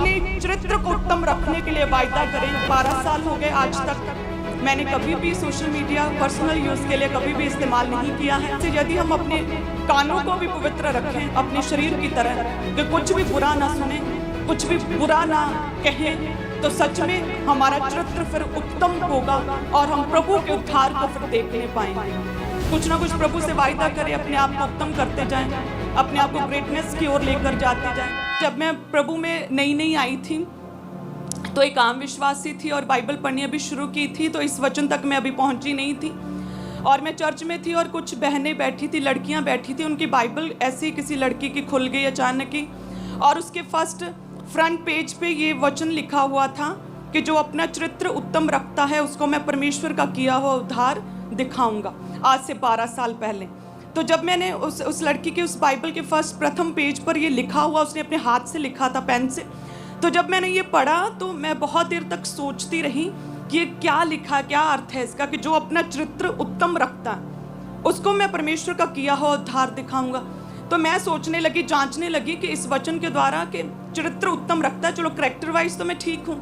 अपने चरित्र को उत्तम रखने के लिए वायदा करें। 12 साल हो गए आज तक मैंने कभी भी सोशल मीडिया पर्सनल यूज़ के लिए कभी भी इस्तेमाल नहीं किया है। तो यदि हम अपने कानों को भी पवित्र रखें अपने शरीर की तरह, कि कुछ भी बुरा ना सुने, कुछ भी बुरा ना कहें, तो सच में हमारा चरित्र फिर उत्तम होगा और हम प्रभु के उद्धार को फिर देखने पाएंगे। कुछ ना कुछ प्रभु से वायदा करें, अपने आप को उत्तम करते जाएं, अपने आप को ग्रेटनेस की ओर लेकर जाते जाएं। जब मैं प्रभु में नई आई थी तो एक आम विश्वासी थी और बाइबल पढ़नी अभी शुरू की थी, तो इस वचन तक मैं अभी पहुंची नहीं थी। और मैं चर्च में थी और कुछ बहनें बैठी थी, लड़कियां बैठी थी, उनकी बाइबल ऐसे ही किसी लड़की की खुल गई अचानक ही, और उसके फर्स्ट फ्रंट पेज पे ये वचन लिखा हुआ था कि जो अपना चरित्र उत्तम रखता है उसको मैं परमेश्वर का किया हुआ उद्धार दिखाऊंगा। आज से 12 साल पहले। तो जब मैंने उस लड़की के उस बाइबल के प्रथम पेज पर ये लिखा हुआ, उसने अपने हाथ से लिखा था पेन से, तो जब मैंने ये पढ़ा तो मैं बहुत देर तक सोचती रही कि ये क्या लिखा, क्या अर्थ है इसका, कि जो अपना चरित्र उत्तम रखता है उसको मैं परमेश्वर का किया हुआ उद्धार दिखाऊंगा। तो मैं सोचने लगी, जांचने लगी कि इस वचन के द्वारा कि चरित्र उत्तम रखता है, चलो कैरेक्टर वाइज तो मैं ठीक हूँ,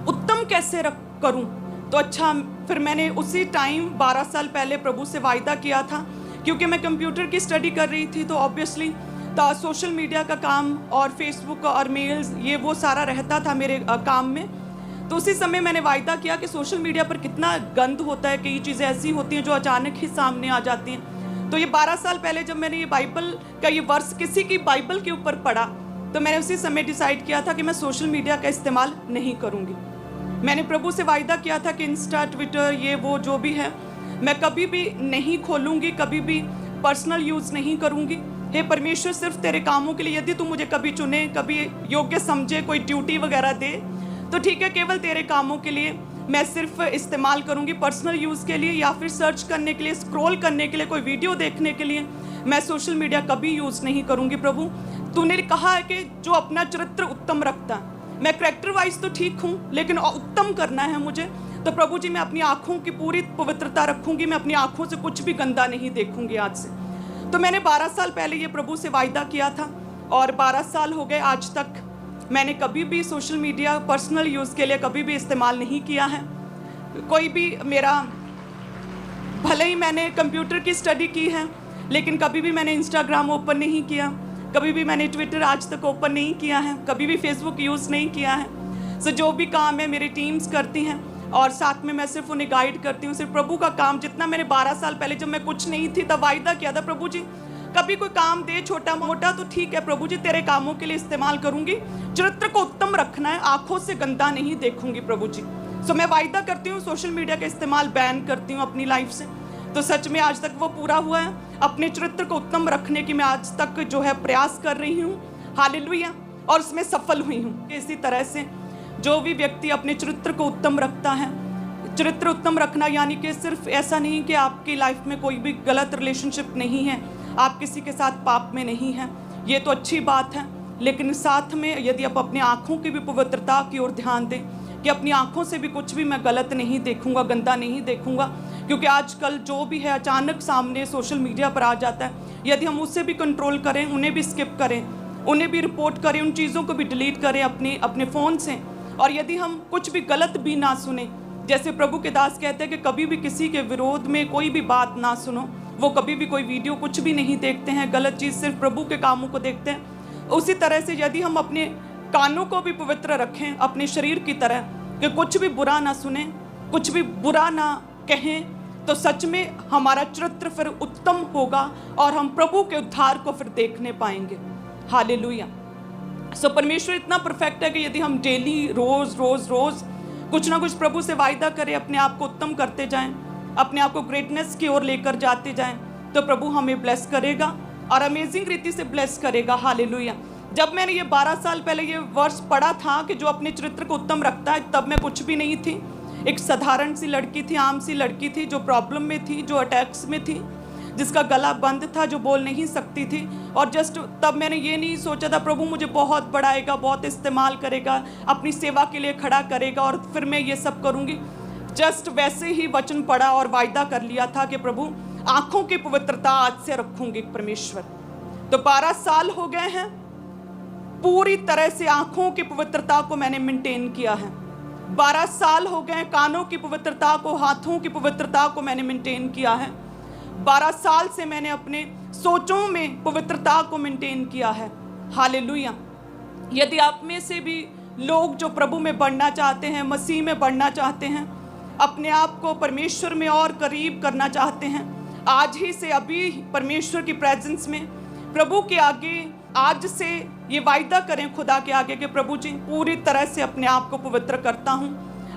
उत्तम कैसे करूँ। तो अच्छा, फिर मैंने उसी टाइम 12 साल पहले प्रभु से वायदा किया था, क्योंकि मैं कंप्यूटर की स्टडी कर रही थी, तो ऑब्वियसली सोशल मीडिया का काम और फेसबुक और मेल्स ये वो सारा रहता था मेरे काम में। तो उसी समय मैंने वायदा किया कि सोशल मीडिया पर कितना गंद होता है, कई चीज़ें ऐसी होती हैं जो अचानक ही सामने आ जाती हैं। तो ये 12 साल पहले जब मैंने ये बाइबल का ये वर्ष किसी की बाइबल के ऊपर पढ़ा, तो मैंने उसी समय डिसाइड किया था कि मैं सोशल मीडिया का इस्तेमाल नहीं करूँगी। मैंने प्रभु से वायदा किया था कि इंस्टा, ट्विटर, ये वो जो भी है मैं कभी भी नहीं खोलूँगी, कभी भी पर्सनल यूज़ नहीं करूँगी। हे परमेश्वर, सिर्फ तेरे कामों के लिए, यदि तू मुझे कभी चुने, कभी योग्य समझे, कोई ड्यूटी वगैरह दे तो ठीक है, केवल तेरे कामों के लिए मैं सिर्फ इस्तेमाल करूंगी। पर्सनल यूज़ के लिए या फिर सर्च करने के लिए, स्क्रॉल करने के लिए, कोई वीडियो देखने के लिए मैं सोशल मीडिया कभी यूज़ नहीं करूंगी। प्रभु, तूने कहा है कि जो अपना चरित्र उत्तम रखता है, मैं कैरेक्टर वाइज तो ठीक हूँ लेकिन उत्तम करना है मुझे। तो प्रभु जी, मैं अपनी आँखों की पूरी पवित्रता रखूँगी, मैं अपनी आँखों से कुछ भी गंदा नहीं देखूँगी आज से। तो मैंने 12 साल पहले ये प्रभु से वायदा किया था और 12 साल हो गए आज तक मैंने कभी भी सोशल मीडिया पर्सनल यूज़ के लिए कभी भी इस्तेमाल नहीं किया है। कोई भी मेरा, भले ही मैंने कंप्यूटर की स्टडी की है लेकिन कभी भी मैंने इंस्टाग्राम ओपन नहीं किया, कभी भी मैंने ट्विटर आज तक ओपन नहीं किया है, कभी भी फेसबुक यूज़ नहीं किया है। सो जो भी काम है मेरी टीम्स करती हैं और साथ में मैं सिर्फ उन्हें गाइड करती हूँ। सिर्फ प्रभु का काम, जितना मैंने 12 साल पहले जब मैं कुछ नहीं थी तब वायदा किया था, प्रभु जी कभी कोई काम दे छोटा मोटा तो ठीक है प्रभु जी, तेरे कामों के लिए इस्तेमाल करूंगी, चरित्र को उत्तम रखना है, आंखों से गंदा नहीं देखूंगी प्रभु जी। सो मैं वायदा करती हूँ, सोशल मीडिया का इस्तेमाल बैन करती हूँ अपनी लाइफ से। तो सच में आज तक वो पूरा हुआ है। अपने चरित्र को उत्तम रखने की मैं आज तक जो है प्रयास कर रही हूँ, हालेलुया, और उसमें सफल हुई हूँ। इसी तरह से जो भी व्यक्ति अपने चरित्र को उत्तम रखता है, चरित्र उत्तम रखना यानी कि सिर्फ ऐसा नहीं कि आपकी लाइफ में कोई भी गलत रिलेशनशिप नहीं है, आप किसी के साथ पाप में नहीं हैं, ये तो अच्छी बात है, लेकिन साथ में यदि आप अपनी आँखों की भी पवित्रता की ओर ध्यान दें कि अपनी आँखों से भी कुछ भी मैं गलत नहीं देखूंगा, गंदा नहीं देखूंगा, क्योंकि आजकल जो भी है अचानक सामने सोशल मीडिया पर आ जाता है। यदि हम उससे भी कंट्रोल करें, उन्हें भी स्किप करें, उन्हें भी रिपोर्ट करें, उन चीज़ों को भी डिलीट करें अपने फ़ोन से, और यदि हम कुछ भी गलत भी ना सुने, जैसे प्रभु के दास कहते हैं कि कभी भी किसी के विरोध में कोई भी बात ना सुनो, वो कभी भी कोई वीडियो कुछ भी नहीं देखते हैं, गलत चीज़, सिर्फ प्रभु के कामों को देखते हैं। उसी तरह से यदि हम अपने कानों को भी पवित्र रखें अपने शरीर की तरह, कि कुछ भी बुरा ना सुने, कुछ भी बुरा ना कहें, तो सच में हमारा चरित्र फिर उत्तम होगा और हम प्रभु के उद्धार को फिर देखने पाएंगे। हालेलुया। सो परमेश्वर इतना परफेक्ट है कि यदि हम डेली रोज़ रोज़ रोज़ कुछ ना कुछ प्रभु से वायदा करें, अपने आप को उत्तम करते जाएं, अपने आप को ग्रेटनेस की ओर लेकर जाते जाएं, तो प्रभु हमें ब्लेस करेगा और अमेजिंग रीति से ब्लेस करेगा। हालेलुया। जब मैंने ये 12 साल पहले ये वर्ष पढ़ा था कि जो अपने चरित्र को उत्तम रखता है, तब मैं कुछ भी नहीं थी, एक साधारण सी लड़की थी, आम सी लड़की थी, जो प्रॉब्लम में थी, जो अटैक्स में थी, जिसका गला बंद था, जो बोल नहीं सकती थी। और जस्ट तब मैंने ये नहीं सोचा था प्रभु मुझे बहुत बढ़ाएगा, बहुत इस्तेमाल करेगा, अपनी सेवा के लिए खड़ा करेगा और फिर मैं ये सब करूँगी। जस्ट वैसे ही वचन पढ़ा और वायदा कर लिया था कि प्रभु आँखों की पवित्रता आज से रखूँगी परमेश्वर। तो 12 साल हो गए हैं पूरी तरह से आंखों की पवित्रता को मैंने मेंटेन किया है। 12 साल हो गए कानों की पवित्रता को, हाथों की पवित्रता को मैंने मेंटेन किया है। 12 साल से मैंने अपने सोचों में पवित्रता को मेंटेन किया है। हालेलुया। यदि आप में से भी लोग जो प्रभु में बढ़ना चाहते हैं, मसीह में बढ़ना चाहते हैं, अपने आप को परमेश्वर में और करीब करना चाहते हैं, आज ही से अभी परमेश्वर की प्रेजेंस में प्रभु के आगे आज से ये वायदा करें खुदा के आगे कि प्रभु जी पूरी तरह से अपने आप को पवित्र करता हूँ,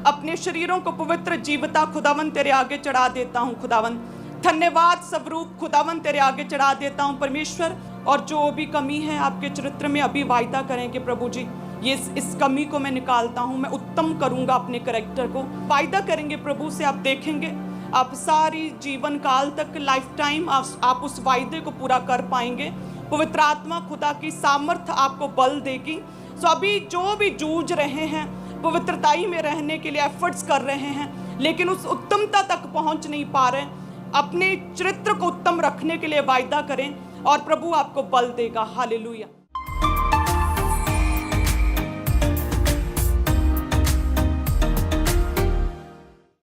अपने शरीरों को पवित्र जीवता खुदावन तेरे आगे चढ़ा देता हूँ। खुदावन धन्यवाद स्वरूप खुदावन तेरे आगे चढ़ा देता हूँ परमेश्वर। और जो भी कमी है आपके चरित्र में अभी वायदा करें कि प्रभु जी ये इस कमी को मैं निकालता हूँ, मैं उत्तम करूँगा अपने कैरेक्टर को। वायदा करेंगे प्रभु से, आप देखेंगे आप सारी जीवन काल तक लाइफ टाइम आप उस वायदे को पूरा कर पाएंगे। पवित्र आत्मा खुदा की सामर्थ आपको बल देगी। सो अभी जो भी जूझ रहे हैं, पवित्रताई में रहने के लिए एफर्ट्स कर रहे हैं लेकिन उस उत्तमता तक पहुंच नहीं पा रहे, अपने चरित्र को उत्तम रखने के लिए वायदा करें और प्रभु आपको बल देगा। हालेलुया।